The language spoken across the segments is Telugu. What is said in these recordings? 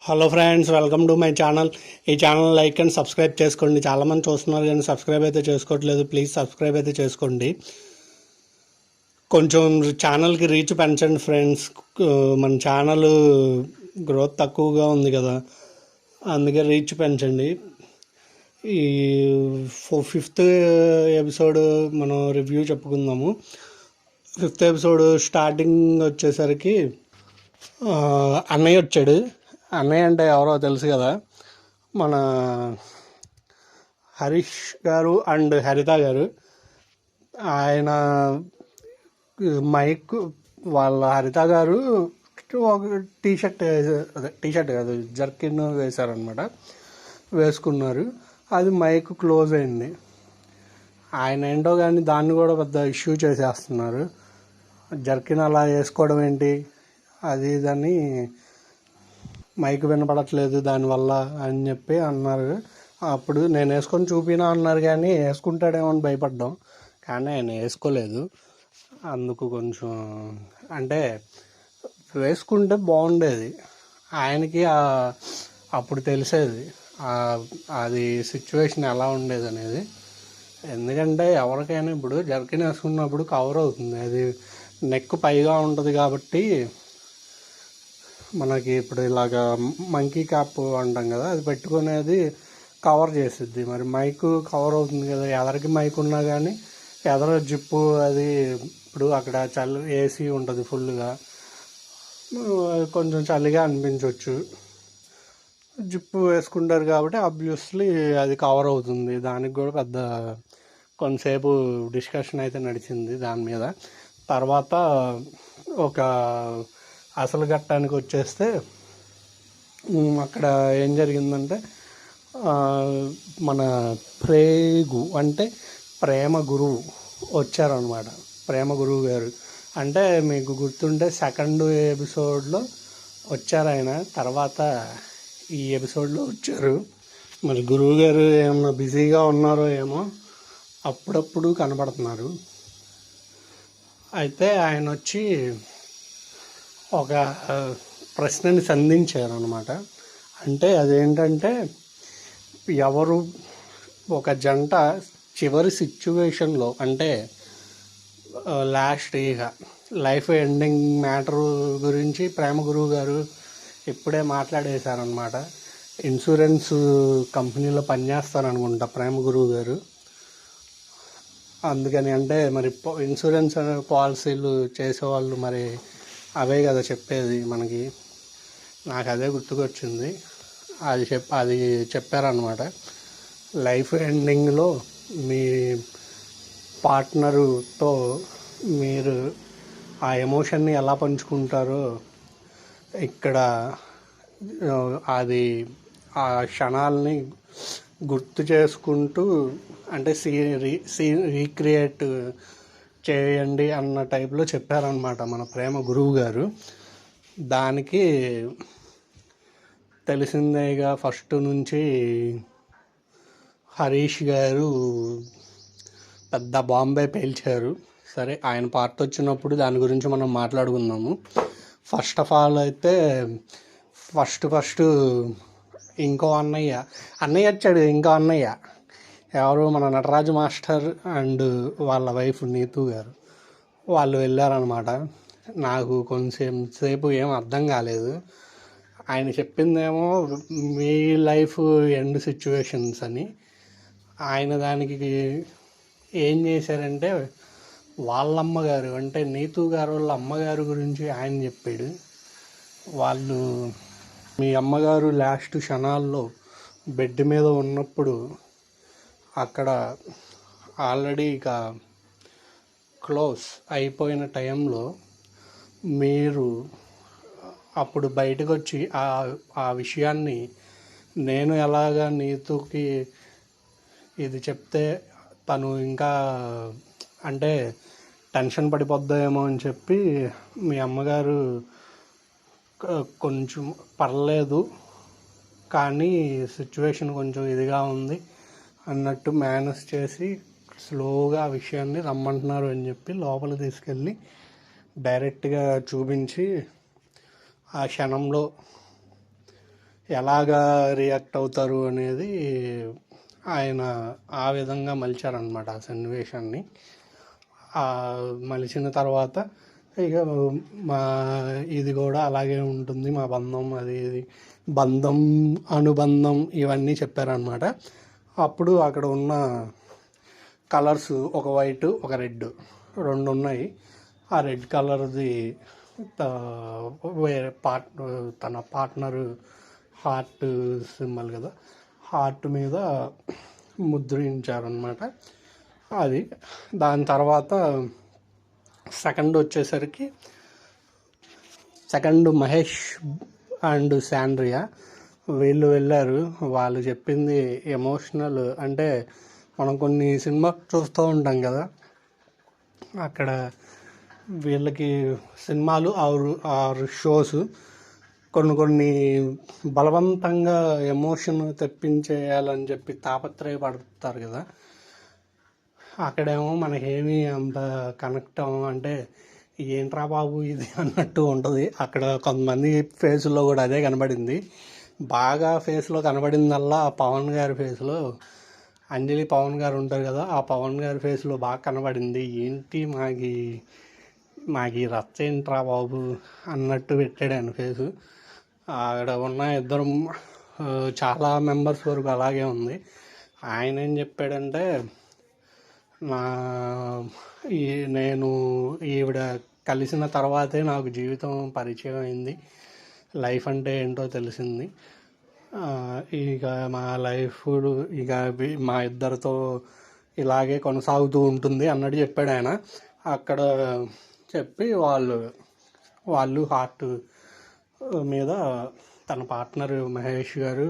Hello friends, welcome to my channel. ఈ ఛానల్ లైక్ అండ్ సబ్స్క్రైబ్ చేసుకోండి. చాలామంది చూస్తున్నారు కానీ సబ్స్క్రైబ్ అయితే చేసుకోవట్లేదు. ప్లీజ్ సబ్స్క్రైబ్ అయితే చేసుకోండి. కొంచెం ఛానల్కి రీచ్ పెంచండి ఫ్రెండ్స్. మన ఛానల్ గ్రోత్ తక్కువగా ఉంది కదా, అందుకే రీచ్ పెంచండి. ఈ ఫిఫ్త్ ఎపిసోడ్ మనం రివ్యూ చెప్పుకుందాము. ఫిఫ్త్ ఎపిసోడ్ స్టార్టింగ్ వచ్చేసరికి అన్నయ్య వచ్చాడు. అన్నయ్య అంటే ఎవరో తెలుసు కదా, మన హరీష్ గారు అండ్ హరిత గారు. ఆయన మైక్ వాళ్ళ హరిత గారు ఒక టీషర్ట్, అదే టీషర్ట్ కాదు, జర్కిన్ వేశారనమాట, వేసుకున్నారు. అది మైక్ క్లోజ్ అయింది. ఆయన ఏంటో కానీ దాన్ని కూడా పెద్ద ఇష్యూ చేసేస్తున్నారు. జర్కిన్ అలా వేసుకోవడం ఏంటి, అది ఇదని, మైక్ వినపడట్లేదు దానివల్ల అని చెప్పి అన్నారు. అప్పుడు నేను వేసుకొని చూపినా అన్నారు, కానీ వేసుకుంటాడేమో అని భయపడ్డాం, కానీ ఆయన వేసుకోలేదు. అందుకు కొంచెం అంటే వేసుకుంటే బాగుండేది. ఆయనకి అప్పుడు తెలిసేది అది సిచ్యువేషన్ ఎలా ఉండేది అనేది. ఎందుకంటే ఎవరికైనా ఇప్పుడు జర్కిన్ వేసుకున్నప్పుడు కవర్ అవుతుంది, అది నెక్ పైగా ఉంటుంది కాబట్టి మనకి ఇప్పుడు ఇలాగ మంకీ క్యాప్ అంటాం కదా, అది పెట్టుకునేది కవర్ చేసిద్ది. మరి మైక్ కవర్ అవుతుంది కదా, ఎదరికి మైక్ ఉన్నా కానీ ఎదర జిప్పు అది, ఇప్పుడు అక్కడ ఏసీ ఉంటుంది ఫుల్గా, కొంచెం చలిగా అనిపించవచ్చు. జిప్పు వేసుకుంటారు కాబట్టి ఆబ్వియస్లీ అది కవర్ అవుతుంది. దానికి కూడా పెద్ద కొంతసేపు డిస్కషన్ అయితే నడిచింది దాని మీద. తర్వాత ఒక అసలు ఘట్టానికి వచ్చేస్తే, అక్కడ ఏం జరిగిందంటే, మన అంటే ప్రేమ గురువు వచ్చారనమాట. ప్రేమ గురువు గారు అంటే మీకు గుర్తుంటే సెకండ్ ఎపిసోడ్లో వచ్చారు ఆయన, తర్వాత ఈ ఎపిసోడ్లో వచ్చారు. మరి గురువు గారు ఏమన్నా బిజీగా ఉన్నారో ఏమో, అప్పుడప్పుడు కనపడుతున్నారు. అయితే ఆయన వచ్చి ఒక ప్రశ్నని సంధించారు అనమాట. అంటే అదేంటంటే, ఎవరు ఒక జంట చివరి సిచ్యువేషన్లో, అంటే లాస్ట్ ఇక లైఫ్ ఎండింగ్ మ్యాటర్ గురించి ప్రేమ గురువు గారు ఇప్పుడే మాట్లాడేశారనమాట. ఇన్సూరెన్స్ కంపెనీలో పనిచేస్తారనుకుంటా ప్రేమ గురువు గారు. అందుకని అంటే మరి ఇన్సూరెన్స్ పాలసీలు చేసేవాళ్ళు మరి అవే కదా చెప్పేది మనకి. నాకు అదే గుర్తుకొచ్చింది. అది చెప్పారనమాట. లైఫ్ ఎండింగ్లో మీ పార్ట్నరుతో మీరు ఆ ఎమోషన్ని ఎలా పంచుకుంటారో ఇక్కడ అది ఆ క్షణాలని గుర్తు చేసుకుంటూ, అంటే రీక్రియేట్ చేయండి అన్న టైప్లో చెప్పారనమాట మన ప్రేమ గురువు గారు. దానికి తెలిసిందేగా, ఫస్ట్ నుంచి హరీష్ గారు పెద్ద బాంబే పేల్చారు. సరే, ఆయన పార్ట్ వచ్చినప్పుడు దాని గురించి మనం మాట్లాడుకుందాము. ఫస్ట్ ఆఫ్ ఆల్ అయితే ఫస్ట్ ఇంకో అన్నయ్య వచ్చాడు. ఇంకో అన్నయ్య ఎవరు, మన నటరాజు మాస్టర్ అండ్ వాళ్ళ వైఫ్ నీతు గారు, వాళ్ళు వెళ్ళారనమాట. నాకు కొంచెం సేపు ఏం అర్థం కాలేదు. ఆయన చెప్పిందేమో మీ లైఫ్ ఎండ్ సిచ్యువేషన్స్ అని. ఆయన దానికి ఏం చేశారంటే, వాళ్ళ అమ్మగారు అంటే నీతు గారు వాళ్ళ అమ్మగారు గురించి ఆయన చెప్పాడు. వాళ్ళు, మీ అమ్మగారు లాస్ట్ క్షణాల్లో బెడ్ మీద ఉన్నప్పుడు, అక్కడ ఆల్రెడీ ఇక క్లోజ్ అయిపోయిన టైంలో మీరు అప్పుడు బయటకు వచ్చి ఆ విషయాన్ని, నేను ఎలాగా నీతుకి ఇది చెప్తే తను ఇంకా అంటే టెన్షన్ పడిపోద్దామో అని చెప్పి మీ అమ్మగారు కొంచెం పర్లేదు కానీ సిచ్యువేషన్ కొంచెం ఇదిగా ఉంది అన్నట్టు మేనేజ్ చేసి స్లోగా ఆ విషయాన్ని రమ్మంటున్నారు అని చెప్పి లోపల తీసుకెళ్ళి డైరెక్ట్గా చూపించి, ఆ క్షణంలో ఎలాగా రియాక్ట్ అవుతారు అనేది ఆయన ఆ విధంగా మలిచారనమాట ఆ సన్నివేశాన్ని. మలిచిన తర్వాత ఇక మా ఇది కూడా అలాగే ఉంటుంది మా బంధం, అది ఇది బంధం, అనుబంధం ఇవన్నీ చెప్పారనమాట. అప్పుడు అక్కడ ఉన్న కలర్స్ ఒక వైట్ ఒక రెడ్ రెండు ఉన్నాయి. ఆ రెడ్ కలర్ది వేరే తన పార్ట్నరు హార్ట్ సింబల్ కదా, హార్ట్ మీద ముద్రించారనమాట. అది దాని తర్వాత సెకండ్ మహేష్ అండ్ శాండ్రియా వీళ్ళు వెళ్ళారు. వాళ్ళు చెప్పింది ఎమోషనల్. అంటే మనం కొన్ని సినిమా చూస్తూ ఉంటాం కదా, అక్కడ వీళ్ళకి సినిమాలు ఆరు షోస్ కొన్ని బలవంతంగా ఎమోషన్ తెప్పించేయాలని చెప్పి తాపత్రయపడతారు కదా. అక్కడేమో మనకేమీ అంత కనెక్ట్ అంటే ఏంట్రా బాబు ఇది అన్నట్టు ఉంటుంది. అక్కడ కొంతమంది ఫేసుల్లో కూడా అదే కనబడింది. బాగా ఫేస్లో కనబడిందల్లా పవన్ గారి ఫేస్లో, అంజలి పవన్ గారు ఉంటారు కదా, ఆ పవన్ గారి ఫేస్లో బాగా కనబడింది. ఏంటి మాకి రచ్చ ఏంట్రా బాబు అన్నట్టు పెట్టాడు ఆయన ఫేసు. అక్కడ ఉన్న ఇద్దరు చాలా మెంబర్స్ వరకు అలాగే ఉంది. ఆయన ఏం చెప్పాడంటే, నేను ఈవిడ కలిసిన తర్వాతే నాకు జీవితం పరిచయం అయింది, లైఫ్ అంటే ఏంటో తెలిసింది. ఇక మా లైఫ్ ఇక మా ఇద్దరితో ఇలాగే కొనసాగుతూ ఉంటుంది అన్నట్టు చెప్పాడు ఆయన. అక్కడ చెప్పి వాళ్ళు హార్ట్ మీద తన పార్ట్నర్ మహేష్ గారు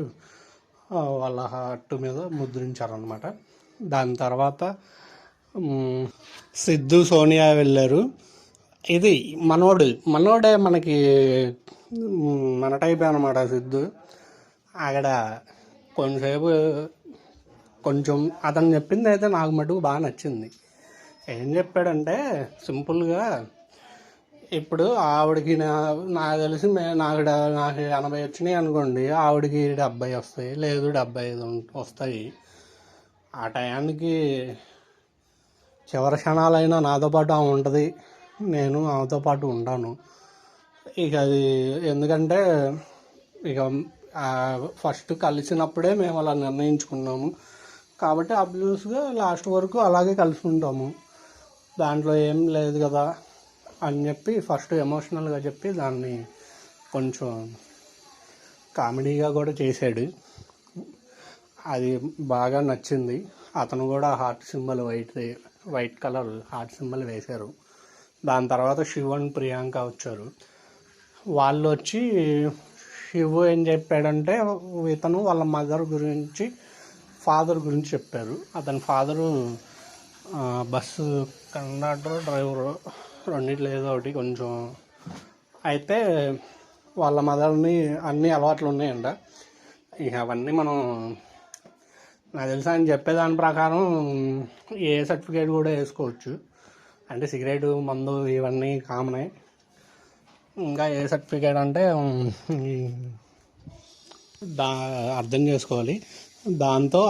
వాళ్ళ హార్ట్ మీద ముద్రించారనమాట. దాని తర్వాత సిద్ధు సోనియా వెళ్ళారు. ఇది మనోడే మనకి మన టైప్ అనమాట సిద్ధు. అక్కడ కొంచెం అతను చెప్పింది అయితే నాకు మటుకు బాగా నచ్చింది. ఏం చెప్పాడంటే సింపుల్గా, ఇప్పుడు ఆవిడకి నాకు తెలిసి నాకు 80 వచ్చినాయి అనుకోండి, ఆవిడకి 70 వస్తాయి, లేదు 75 వస్తాయి. ఆ టయానికి చివరి క్షణాలైనా నాతో పాటు ఆమె ఉంటుంది, నేను ఆమెతో పాటు ఉంటాను. ఇక అది ఎందుకంటే ఇక ఫస్ట్ కలిసినప్పుడే మేము అలా నిర్ణయించుకున్నాము కాబట్టి అబ్యూస్గా లాస్ట్ వరకు అలాగే కలిసి ఉంటాము, దాంట్లో ఏం లేదు కదా అని చెప్పి ఫస్ట్ ఎమోషనల్గా చెప్పి దాన్ని కొంచెం కామెడీగా కూడా చేశాడు. అది బాగా నచ్చింది. అతను కూడా heart symbol white colour heart symbol వేశారు. దాని తర్వాత శివ్ అండ్ ప్రియాంక వచ్చారు. వాళ్ళు వచ్చి శివ్ ఏం చెప్పాడంటే, ఇతను వాళ్ళ ఫాదర్ గురించి చెప్పారు. అతని ఫాదరు బస్సు కండక్టర్ డ్రైవరు రెండిట్లో ఏదో ఒకటి కొంచెం. అయితే వాళ్ళ మదర్ని అన్ని అలవాట్లు ఉన్నాయంట. ఇక అవన్నీ మనం నాకు తెలుసు ఆయన చెప్పేదాని ప్రకారం ఏ సర్టిఫికేట్ కూడా వేసుకోవచ్చు. అంటే సిగరెట్, మందు ఇవన్నీ కామనే. ఇంకా ఏ సర్టిఫికేట్ అంటే అర్థం చేసుకోవాలి. దాంతో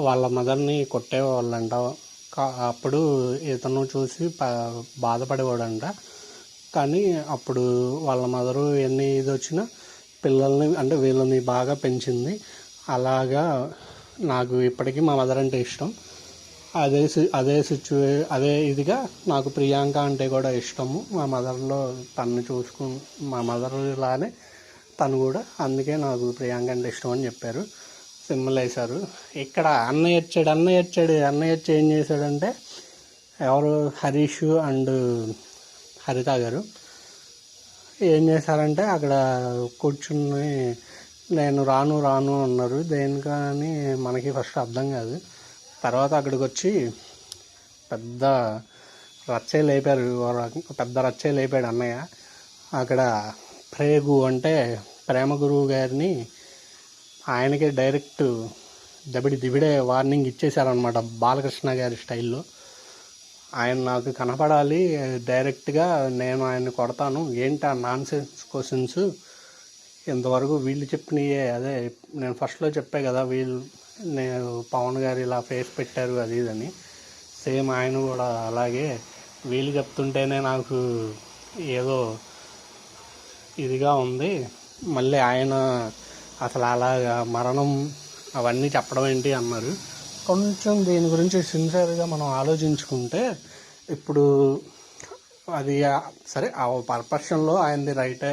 వాళ్ళ మదర్ని కొట్టేవాళ్ళంట. అప్పుడు ఇతను చూసి బాధపడేవాడంట. కానీ అప్పుడు వాళ్ళ మదరు ఇది వచ్చినా పిల్లల్ని అంటే వీళ్ళని బాగా పెంచింది. అలాగా నాకు ఇప్పటికీ మా మదర్ అంటే ఇష్టం. అదే ఇదిగా నాకు ప్రియాంక అంటే కూడా ఇష్టము. మా మదర్ లానే తను కూడా, అందుకే నాకు ప్రియాంక అంటే ఇష్టం అని చెప్పారు. సింబల్ వేశారు. ఇక్కడ అన్నయ్య వచ్చి ఏం చేశాడంటే, ఎవరు హరీష్ అండ్ హరిత గారు ఏం చేశారంటే, అక్కడ కూర్చుని నేను రాను అన్నారు. దేనికని మనకి ఫస్ట్ అర్థం కాదు. తర్వాత అక్కడికి వచ్చి పెద్ద రచ్చే లేపాడు అన్నయ్య. అక్కడ ప్రేగు అంటే ప్రేమ గురువు గారిని ఆయనకి డైరెక్ట్ దిబిడే వార్నింగ్ ఇచ్చేశారనమాట, బాలకృష్ణ గారి స్టైల్లో. ఆయన నాకు కనపడాలి డైరెక్ట్గా, నేను ఆయన్ని కొడతాను, ఏంటి ఆ నాన్సెన్స్ క్వశ్చన్స్ ఇంతవరకు వీళ్ళు చెప్పినయే అదే నేను ఫస్ట్లో చెప్పా కదా, నేను పవన్ గారు ఇలా ఫేస్ పెట్టారు అది ఇదని, సేమ్ ఆయన కూడా అలాగే వీళ్ళు చెప్తుంటేనే నాకు ఏదో ఇదిగా ఉంది. మళ్ళీ ఆయన అసలు అలాగా మరణం అవన్నీ చెప్పడం ఏంటి అన్నారు. కొంచెం దీని గురించి సిన్సియర్గా మనం ఆలోచించుకుంటే ఇప్పుడు అది సరే ఆ పర్పషన్లో ఆయనది రైటే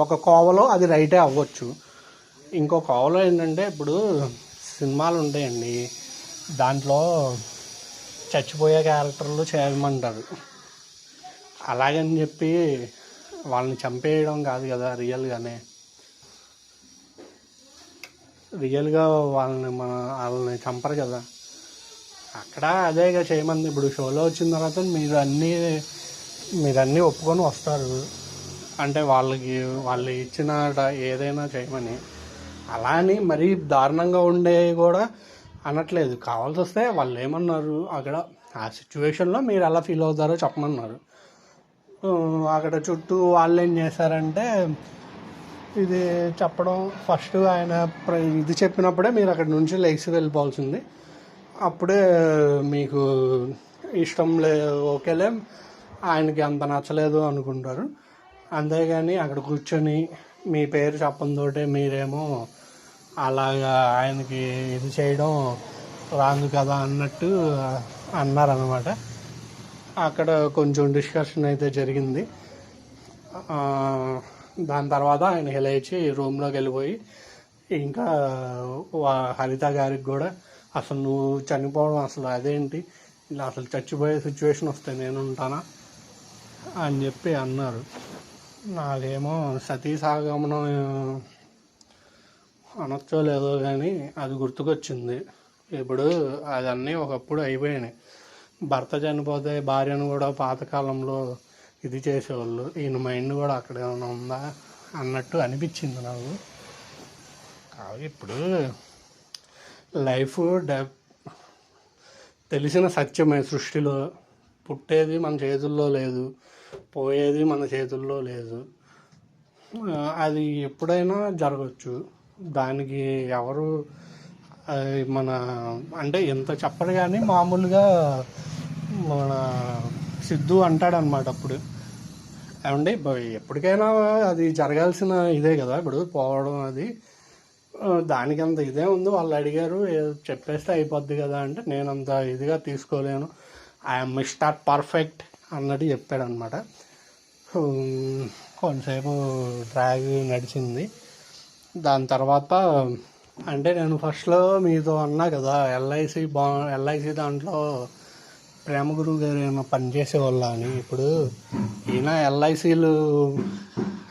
ఒక కోవలో అది రైటే అవ్వచ్చు. ఇంకో కోవలో ఏంటంటే ఇప్పుడు సినిమాలు ఉంటాయండి, దాంట్లో చచ్చిపోయే క్యారెక్టర్లు చేయమంటారు. అలాగని చెప్పి వాళ్ళని చంపేయడం కాదు కదా, రియల్గా వాళ్ళని చంపరు కదా. అక్కడ అదేగా చేయమంది. ఇప్పుడు షోలో వచ్చిన తర్వాత మీరు అన్నీ ఒప్పుకొని వస్తారు అంటే వాళ్ళు ఇచ్చిన ఏదైనా చేయమని. అలా అని మరీ దారుణంగా ఉండేవి కూడా అనట్లేదు. కావాల్సి వస్తే వాళ్ళు ఏమన్నారు అక్కడ ఆ సిచ్యువేషన్లో మీరు ఎలా ఫీల్ అవుతారో చెప్పమన్నారు. అక్కడ చుట్టూ వాళ్ళు ఏం చేశారంటే ఇది చెప్పడం, ఫస్ట్ ఆయన ఇది చెప్పినప్పుడే మీరు అక్కడి నుంచి లేచి వెళ్ళిపోవాల్సింది. అప్పుడే మీకు ఇష్టం ఓకేలే, ఆయనకి అంత నచ్చలేదు అనుకుంటారు. అంతేగాని అక్కడ కూర్చొని మీ పేరు చెప్పంతోటే మీరేమో అలాగా ఆయనకి ఇది చేయడం రాంగ్ కదా అన్నట్టు అన్నారనమాట. అక్కడ కొంచెం డిస్కషన్ అయితే జరిగింది. దాని తర్వాత ఆయన లేచి రూమ్లోకి వెళ్ళిపోయి ఇంకా హరిత గారికి కూడా అసలు నువ్వు చనిపోవడం అసలు అదేంటి, ఇలా అసలు చచ్చిపోయే సిచ్యువేషన్ వస్తే నేను ఉంటానా అని చెప్పి అన్నారు. నాకేమో సతీ సాగమనం అనొచ్చో లేదో కానీ అది గుర్తుకొచ్చింది. ఇప్పుడు అదన్నీ ఒకప్పుడు అయిపోయినాయి. భర్త చనిపోతే భార్యను కూడా పాతకాలంలో ఇది చేసేవాళ్ళు. ఈయన మైండ్ కూడా అక్కడ ఏమైనా ఉందా అన్నట్టు అనిపించింది నాకు. ఇప్పుడు లైఫ్ తెలిసిన సత్యమే, సృష్టిలో పుట్టేది మన చేతుల్లో లేదు, పోయేది మన చేతుల్లో లేదు. అది ఎప్పుడైనా జరగచ్చు. దానికి ఎవరు అంటే ఎంత చెప్పరు కానీ మామూలుగా మన సిద్ధు అంటాడనమాట అప్పుడు, ఏమంటే ఎప్పటికైనా అది జరగాల్సిన ఇదే కదా, ఇప్పుడు పోవడం అది దానికి అంత ఇదే ఉంది. వాళ్ళు అడిగారు చెప్పేస్తే అయిపోద్ది కదా అంటే నేను అంత ఇదిగా తీసుకోలేను, ఐఎమ్ మిస్టర్ పర్ఫెక్ట్ అన్నట్టు చెప్పాడనమాట. కొంతసేపు డ్రాగ్ నడిచింది. దాని తర్వాత అంటే నేను ఫస్ట్లో మీతో అన్నా కదా, ఎల్ఐసి దాంట్లో ప్రేమ గురువు గారు ఏమైనా పనిచేసేవాళ్ళ అని. ఇప్పుడు ఈయన ఎల్ఐసీలు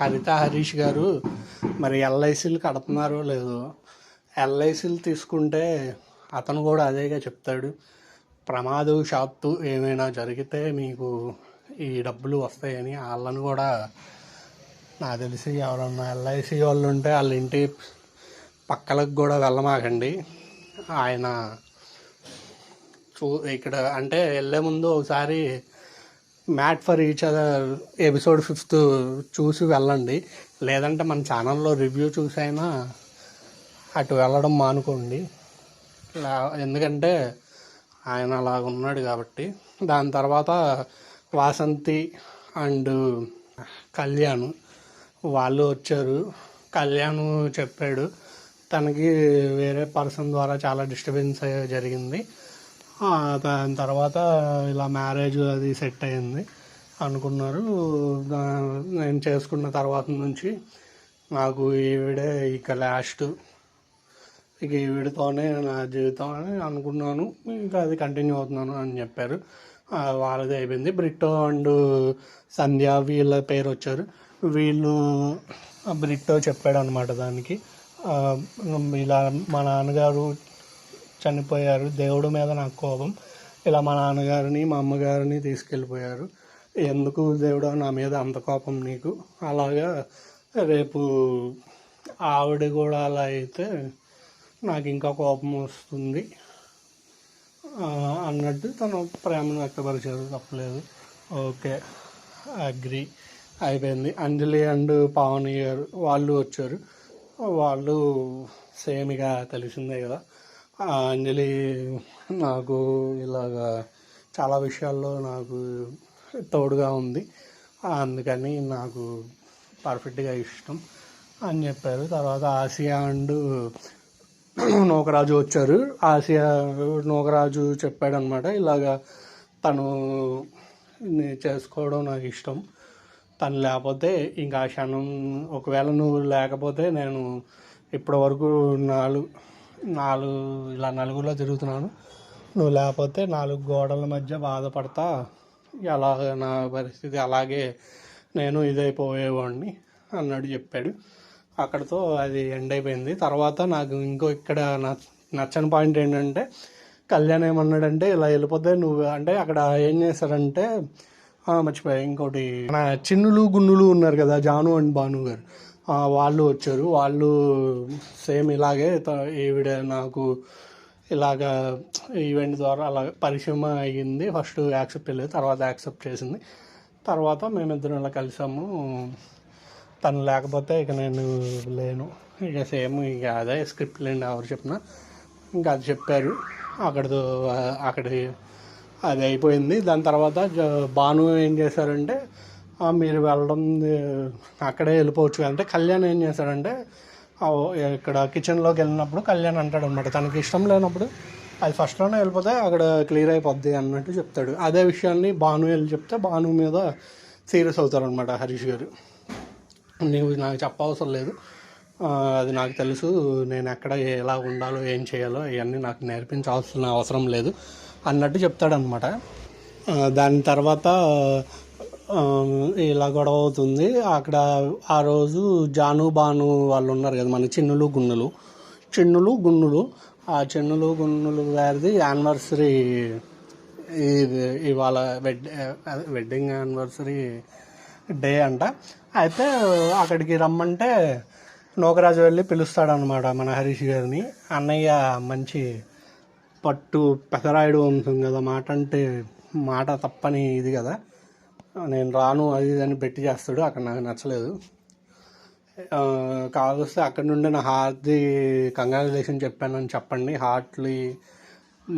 హరిత హరీష్ గారు మరి ఎల్ఐసీలు కడుతున్నారో లేదో. ఎల్ఐసీలు తీసుకుంటే అతను కూడా అదేగా చెప్తాడు, ప్రమాదవశాత్తు ఏమైనా జరిగితే మీకు ఈ డబ్బులు వస్తాయని. వాళ్ళని కూడా నాకు తెలిసి ఎవరన్నా ఎల్ఐసి వాళ్ళు ఉంటే వాళ్ళ ఇంటి పక్కలకు కూడా వెళ్ళమాకండి. ఆయన ఇక్కడ అంటే వెళ్ళే ముందు ఒకసారి made for each other episode 5 చూసి వెళ్ళండి. లేదంటే మన ఛానల్లో రివ్యూ చూసైనా అటు వెళ్ళడం మానుకోండి, ఎందుకంటే ఆయన అలాగ ఉన్నాడు కాబట్టి. దాని తర్వాత వాసంతి అండ్ కళ్యాణ్ వాళ్ళు వచ్చారు. కళ్యాణ్ చెప్పాడు తనకి వేరే పర్సన్ ద్వారా చాలా డిస్టర్బెన్స్ జరిగింది. దాని తర్వాత ఇలా మ్యారేజ్ అది సెట్ అయింది అనుకున్నారు. నేను చేసుకున్న తర్వాత నుంచి నాకు ఈవిడే ఇక లాస్ట్, ఇక ఈవిడతోనే నా జీవితం అని అనుకున్నాను. ఇంకా అది కంటిన్యూ అవుతున్నాను అని చెప్పారు. వాళ్ళది అయిపోయింది. బ్రిట్టో అండ్ సంధ్య వీళ్ళ పేరు వచ్చారు. వీళ్ళు బ్రిట్టో చెప్పాడు అనమాట దానికి, ఇలా మా నాన్నగారు చనిపోయారు, దేవుడి మీద నాకు కోపం, ఇలా మా నాన్నగారిని మా అమ్మగారిని తీసుకెళ్ళిపోయారు, ఎందుకు దేవుడా నా మీద అంత కోపం నీకు, అలాగా రేపు ఆవిడ కూడా అలా అయితే నాకు ఇంకా కోపం వస్తుంది అన్నట్టు తను ప్రేమను వ్యక్తపరిచారు. తప్పలేదు, ఓకే, అగ్రి. అయిపోయింది. అంజలి అండ్ పావని గారు వాళ్ళు వచ్చారు. వాళ్ళు సేమ్ ఇక తెలిసిందే కదా. అంజలి నాకు ఇలాగా చాలా విషయాల్లో నాకు తోడుగా ఉంది, అందుకని నాకు పర్ఫెక్ట్గా ఇష్టం అని చెప్పారు. తర్వాత ఆసియా అండ్ నోకరాజు వచ్చారు. ఆసియా నోకరాజు చెప్పాడనమాట, ఇలాగా తను చేసుకోవడం నాకు ఇష్టం, తను లేకపోతే ఇంకా క్షణం, ఒకవేళ నువ్వు లేకపోతే నేను ఇప్పటి వరకు ఇలా నలుగురిలో తిరుగుతున్నాను, నువ్వు లేకపోతే 4 గోడల మధ్య బాధపడతా, అలాగ నా పరిస్థితి అలాగే నేను ఇదైపోయేవాడిని అన్నాడు చెప్పాడు. అక్కడితో అది ఎండ్ అయిపోయింది. తర్వాత నాకు ఇక్కడ నచ్చని పాయింట్ ఏంటంటే, కళ్యాణ్ ఏమన్నాడంటే ఇలా వెళ్ళిపోతే నువ్వు అంటే అక్కడ ఏం చేశారంటే, మర్చిపోయా ఇంకోటి, మన చిన్నులు గున్నులు ఉన్నారు కదా, జాను అండ్ భాను గారు, వాళ్ళు వచ్చారు. వాళ్ళు సేమ్ ఇలాగే ఈవిడ నాకు ఇలాగా ఈవెంట్ ద్వారా అలా పరిచయం అయ్యింది. ఫస్ట్ యాక్సెప్ట్ చేయలేదు, తర్వాత యాక్సెప్ట్ చేసింది. తర్వాత మేమిద్దరం ఇలా కలిసాము. తను లేకపోతే ఇక నేను లేను, ఇక సేమ్ ఇక అదే స్క్రిప్ట్ లేండి ఎవరు చెప్పినా ఇంకా అది చెప్పారు. అక్కడి అది అయిపోయింది. దాని తర్వాత భాను ఏం చేశారంటే, మీరు వెళ్ళడం అక్కడే వెళ్ళిపోవచ్చు అంటే, కళ్యాణ్ ఏం చేశాడంటే ఇక్కడ కిచెన్లోకి వెళ్ళినప్పుడు కళ్యాణ్ అంటాడు అనమాట, తనకి ఇష్టం లేనప్పుడు అది ఫస్ట్లోనే వెళ్ళిపోతే అక్కడ క్లియర్ అయిపోద్ది అన్నట్టు చెప్తాడు. అదే విషయాన్ని భాను వెళ్ళి చెప్తే భాను మీద సీరియస్ అవుతారనమాట హరీష్ గారు. నీవు నాకు చెప్పవసరం లేదు, అది నాకు తెలుసు, నేను ఎక్కడ ఎలా ఉండాలో ఏం చేయాలో ఇవన్నీ నాకు నేర్పించాల్సిన అవసరం లేదు అన్నట్టు చెప్తాడనమాట. దాని తర్వాత ఇలా గొడవ అవుతుంది అక్కడ. ఆ రోజు జాను భాను వాళ్ళు ఉన్నారు కదా, మన చిన్నులు గున్నులు, ఆ చిన్నులు గున్నులు గారిది యానివర్సరీ ఇవాళ వెడ్డింగ్ యానివర్సరీ డే అంట. అయితే అక్కడికి రమ్మంటే నోకరాజు వెళ్ళి పిలుస్తాడనమాట మన హరీష్ గారిని. అన్నయ్య మంచి పట్టు పెసరాయుడు ఉంటుంది కదా, మాట అంటే మాట తప్పని ఇది కదా, నేను రాను అది అని బెట్టి చేస్తాడు. అక్కడ నాకు నచ్చలేదు. కావస్తే అక్కడి నుండి నా హార్ట్ది కంగ్రాచులేషన్ చెప్పానని చెప్పండి, హార్ట్లీ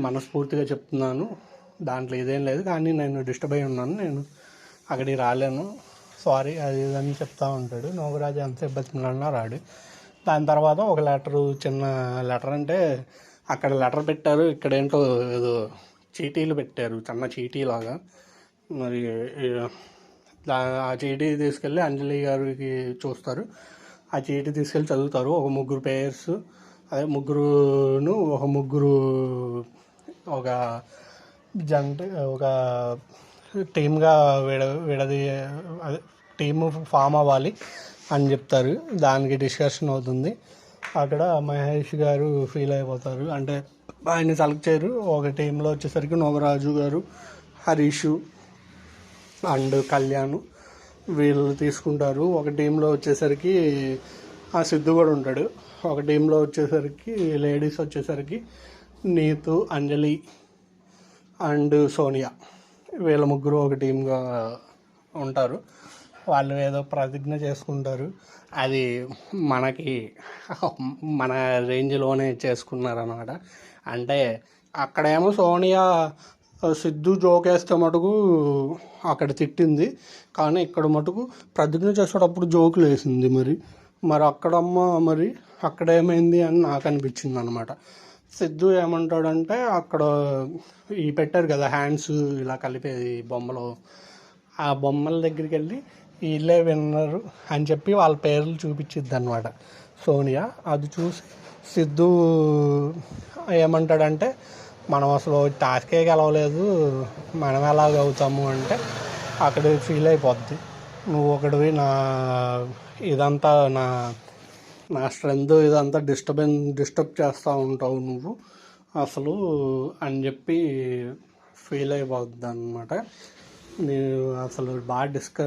మనస్ఫూర్తిగా చెప్తున్నాను, దాంట్లో ఇదేం లేదు, కానీ నేను డిస్టర్బ్ అయి ఉన్నాను, నేను అక్కడికి రాలేను, సారీ అది ఇదని చెప్తా ఉంటాడు. నోకరాజు ఎంతసేపు బతికినా రాడు. దాని తర్వాత ఒక చిన్న లెటర్ అంటే అక్కడ లెటర్ పెట్టారు, ఇక్కడ ఏంటో ఏదో చీటీలు పెట్టారు, చిన్న చీటీలాగా. మరి ఆ చీటీ తీసుకెళ్ళి అంజలి గారికి చూస్తారు. ఆ చీటీ తీసుకెళ్ళి చదువుతారు. ఒక 3 పేర్స్, అదే ముగ్గురును ఒక జంట ఒక టీమ్గా అదే టీము ఫామ్ అవ్వాలి అని చెప్తారు. దానికి డిస్కషన్ అవుతుంది. అక్కడ మహేష్ గారు ఫీల్ అయిపోతారు, అంటే ఆయన్ని సెలెక్ట్ చేయరు. ఒక టీంలో వచ్చేసరికి నోగరాజు గారు, హరీషు అండ్ కళ్యాణ్ వీళ్ళు తీసుకుంటారు. ఒక టీంలో వచ్చేసరికి ఆ సిద్ధు కూడా ఉంటాడు. ఒక టీంలో వచ్చేసరికి లేడీస్ వచ్చేసరికి నీతు, అంజలి అండ్ సోనియా, వీళ్ళ ముగ్గురు ఒక టీంగా ఉంటారు. వాళ్ళు ఏదో ప్రతిజ్ఞ చేసుకుంటారు, అది మన రేంజ్లోనే చేసుకున్నారన్నమాట. అంటే అక్కడేమో సోనియా సిద్ధు జోకేస్తే మటుకు అక్కడ తిట్టింది, కానీ ఇక్కడ మటుకు ప్రతిజ్ఞ చేసేటప్పుడు జోకులు వేసింది. మరి అక్కడ ఏమైంది అని నాకు అనిపించింది అనమాట. సిద్ధు ఏమంటాడంటే, అక్కడ పెట్టారు కదా హ్యాండ్స్ ఇలా కలిపేది బొమ్మలు, ఆ బొమ్మల దగ్గరికి వెళ్ళి వీళ్ళే విన్నరు అని చెప్పి వాళ్ళ పేర్లు చూపించిద్ది అనమాట సోనియా. అది చూసి సిద్ధు ఏమంటాడంటే, మనం అసలు టాస్కే గెలవలేదు, మనం ఎలాగ అవుతాము అంటే అక్కడ ఫీల్ అయిపోద్ది, నువ్వు ఒకటివి ఇదంతా నా స్ట్రెంత్ ఇదంతా డిస్టర్బ్ చేస్తూ ఉంటావు నువ్వు అసలు అని చెప్పి ఫీల్ అయిపోద్ది అనమాట. నేను అసలు బాగా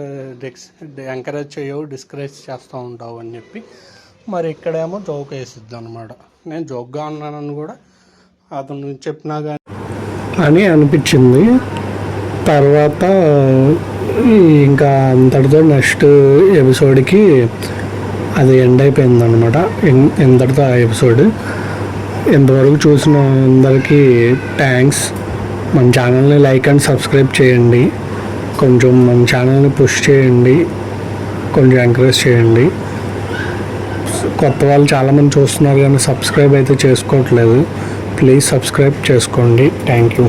ఎంకరేజ్ చేయవు, డిస్కరేజ్ చేస్తూ ఉంటావు అని చెప్పి. మరి ఇక్కడేమో జోక్ వేసిద్ది అనమాట. నేను జోక్గా ఉన్నానని కూడా అతను చెప్పినా కానీ అని అనిపించింది. తర్వాత ఇంకా అంతటితో నెక్స్ట్ ఎపిసోడ్కి అది ఎండ్ అయిపోయింది అనమాట. ఎంతటితో ఆ ఎపిసోడ్. ఇంతవరకు చూసిన అందరికీ థ్యాంక్స్. మన ఛానల్ని లైక్ అండ్ సబ్స్క్రైబ్ చేయండి. కొంచెం మన ఛానల్ని పుష్ చేయండి, కొంచెం ఎంకరేజ్ చేయండి. కొత్త వాళ్ళు చాలామంది చూస్తున్నారు కానీ సబ్స్క్రైబ్ అయితే చేసుకోవట్లేదు. ప్లీజ్ సబ్స్క్రైబ్ చేసుకోండి. Thank you.